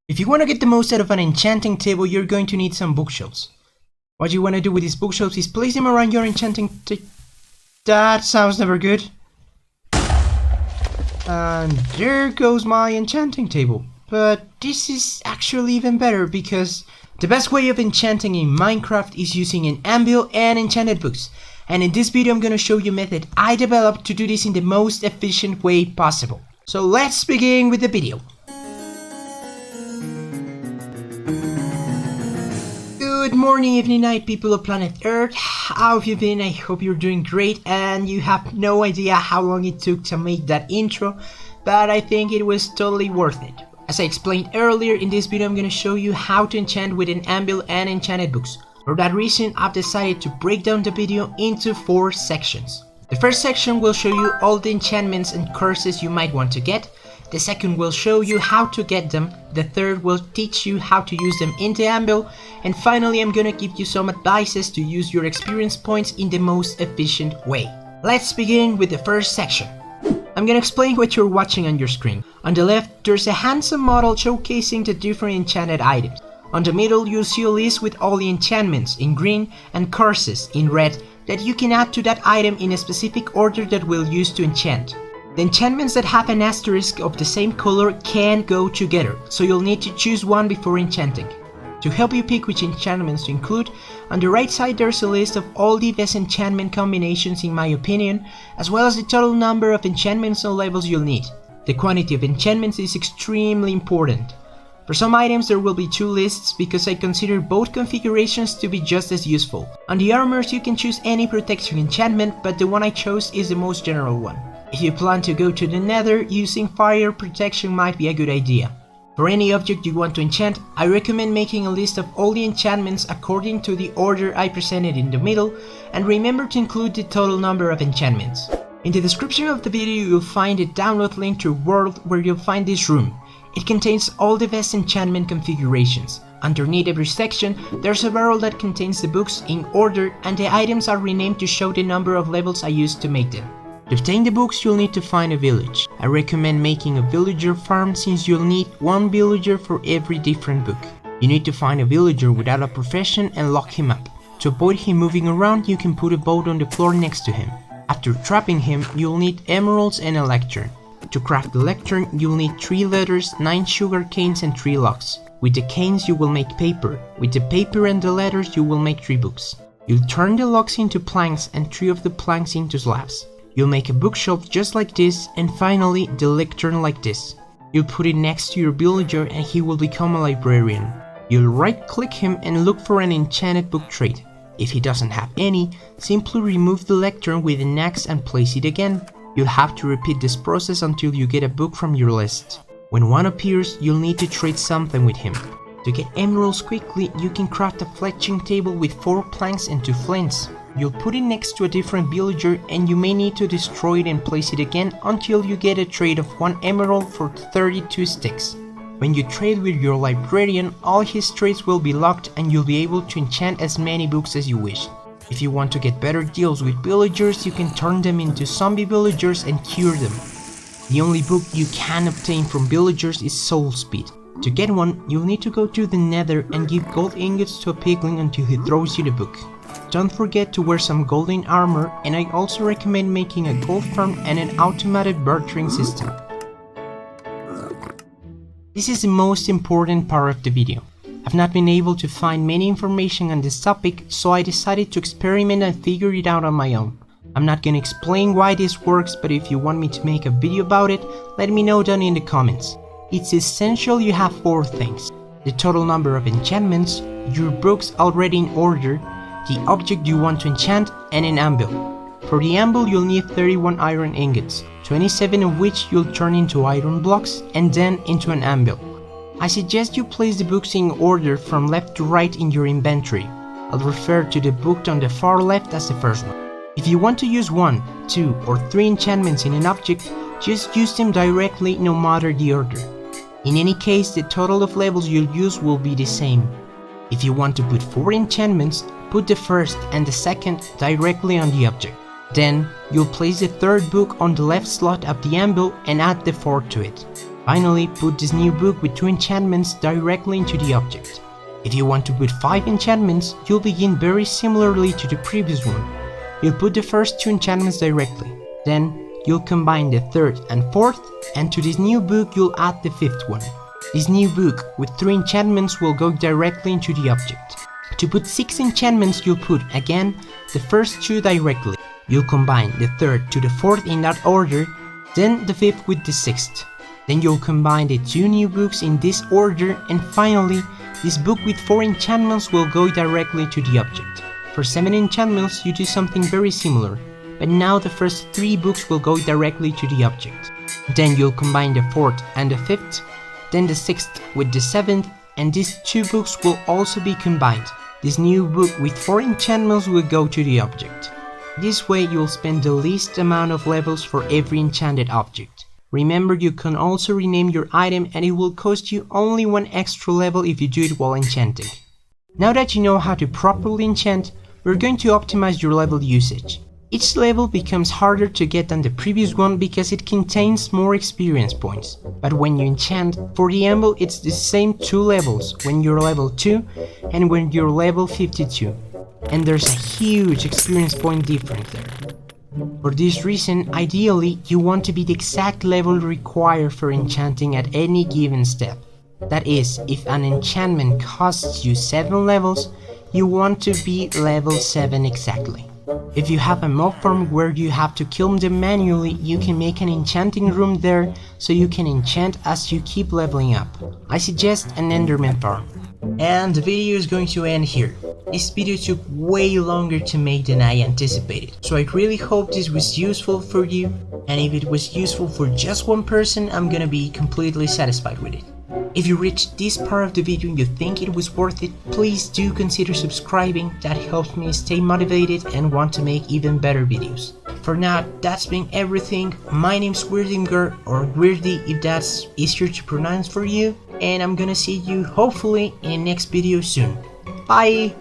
If you want to get the most out of an enchanting table, you're going to need some bookshelves. What you want to do with these bookshelves is place them around your enchanting That sounds never good. And there goes my enchanting table. But this is actually even better because the best way of enchanting in Minecraft is using an anvil and enchanted books. And in this video I'm going to show you a method I developed to do this in the most efficient way possible. So let's begin with the video. Good morning, evening, night, people of planet Earth. How have you been? I hope you're doing great, and you have no idea how long it took to make that intro, but I think it was totally worth it. As I explained earlier, in this video I'm going to show you how to enchant with an anvil and enchanted books. For that reason, I've decided to break down the video into 4 sections. The first section will show you all the enchantments and curses you might want to get. The second will show you how to get them. The third will teach you how to use them in the anvil. And finally, I'm gonna give you some advices to use your experience points in the most efficient way. Let's begin with the first section. I'm gonna explain what you're watching on your screen. On the left, there's a handsome model showcasing the different enchanted items. On the middle, you'll see a list with all the enchantments in green and curses in red that you can add to that item in a specific order that we'll use to enchant. The enchantments that have an asterisk of the same color can go together, so you'll need to choose one before enchanting. To help you pick which enchantments to include, on the right side there's a list of all the best enchantment combinations in my opinion, as well as the total number of enchantments and levels you'll need. The quantity of enchantments is extremely important. For some items there will be 2 lists because I consider both configurations to be just as useful. On the armors you can choose any protection enchantment, but the one I chose is the most general one. If you plan to go to the nether, using fire protection might be a good idea. For any object you want to enchant, I recommend making a list of all the enchantments according to the order I presented in the middle, and remember to include the total number of enchantments. In the description of the video you'll find a download link to World where you'll find this room. It contains all the best enchantment configurations. Underneath every section, there's a barrel that contains the books in order, and the items are renamed to show the number of levels I used to make them. To obtain the books, you'll need to find a village. I recommend making a villager farm since you'll need 1 villager for every different book. You need to find a villager without a profession and lock him up. To avoid him moving around, you can put a boat on the floor next to him. After trapping him, you'll need emeralds and a lectern. To craft the lectern, you'll need 3 letters, 9 sugar canes and 3 logs. With the canes you will make paper. With the paper and the letters you will make 3 books. You'll turn the logs into planks and 3 of the planks into slabs. You'll make a bookshelf just like this, and finally the lectern like this. You'll put it next to your villager and he will become a librarian. You'll right click him and look for an enchanted book trait. If he doesn't have any, simply remove the lectern with an axe and place it again. You'll have to repeat this process until you get a book from your list. When one appears, you'll need to trade something with him. To get emeralds quickly, you can craft a fletching table with 4 planks and 2 flints. You'll put it next to a different villager and you may need to destroy it and place it again until you get a trade of 1 emerald for 32 sticks. When you trade with your librarian, all his trades will be locked and you'll be able to enchant as many books as you wish. If you want to get better deals with villagers, you can turn them into zombie villagers and cure them. The only book you can obtain from villagers is Soul Speed. To get one, you'll need to go to the nether and give gold ingots to a piglin until he throws you the book. Don't forget to wear some golden armor, and I also recommend making a gold farm and an automated bartering system. This is the most important part of the video. I've not been able to find many information on this topic, so I decided to experiment and figure it out on my own. I'm not gonna explain why this works, but if you want me to make a video about it, let me know down in the comments. It's essential you have 4 things: the total number of enchantments, your books already in order, the object you want to enchant, and an anvil. For the anvil you'll need 31 iron ingots, 27 of which you'll turn into iron blocks and then into an anvil. I suggest you place the books in order from left to right in your inventory. I'll refer to the book on the far left as the first one. If you want to use 1, 2 or 3 enchantments in an object, just use them directly no matter the order. In any case, the total of levels you'll use will be the same. If you want to put 4 enchantments, put the first and the second directly on the object. Then, you'll place the 3rd book on the left slot of the anvil and add the 4th to it. Finally, put this new book with 2 enchantments directly into the object. If you want to put 5 enchantments, you'll begin very similarly to the previous one. You'll put the first 2 enchantments directly. Then, you'll combine the 3rd and 4th, and to this new book you'll add the 5th one. This new book with 3 enchantments will go directly into the object. To put 6 enchantments, you'll put, again, the first 2 directly. You'll combine the 3rd to the 4th in that order, then the 5th with the 6th. Then you'll combine the 2 new books in this order, and finally, this book with 4 enchantments will go directly to the object. For 7 enchantments, you do something very similar, but now the first 3 books will go directly to the object. Then you'll combine the 4th and the 5th, then the 6th with the 7th, and these 2 books will also be combined. This new book with 4 enchantments will go to the object. This way you'll spend the least amount of levels for every enchanted object. Remember, you can also rename your item and it will cost you only 1 extra level if you do it while enchanting. Now that you know how to properly enchant, we're going to optimize your level usage. Each level becomes harder to get than the previous one because it contains more experience points. But when you enchant, for the Amble it's the same 2 levels when you're level 2 and when you're level 52. And there's a huge experience point difference there. For this reason, ideally, you want to be the exact level required for enchanting at any given step. That is, if an enchantment costs you 7 levels, you want to be level 7 exactly. If you have a mob farm where you have to kill them manually, you can make an enchanting room there so you can enchant as you keep leveling up. I suggest an enderman farm. And the video is going to end here. This video took way longer to make than I anticipated, so I really hope this was useful for you, and if it was useful for just one person, I'm gonna be completely satisfied with it. If you reached this part of the video and you think it was worth it, please do consider subscribing. That helps me stay motivated and want to make even better videos. For now, that's been everything. My name's Weirdinger, or Weirdy if that's easier to pronounce for you, and I'm gonna see you hopefully in the next video soon. Bye!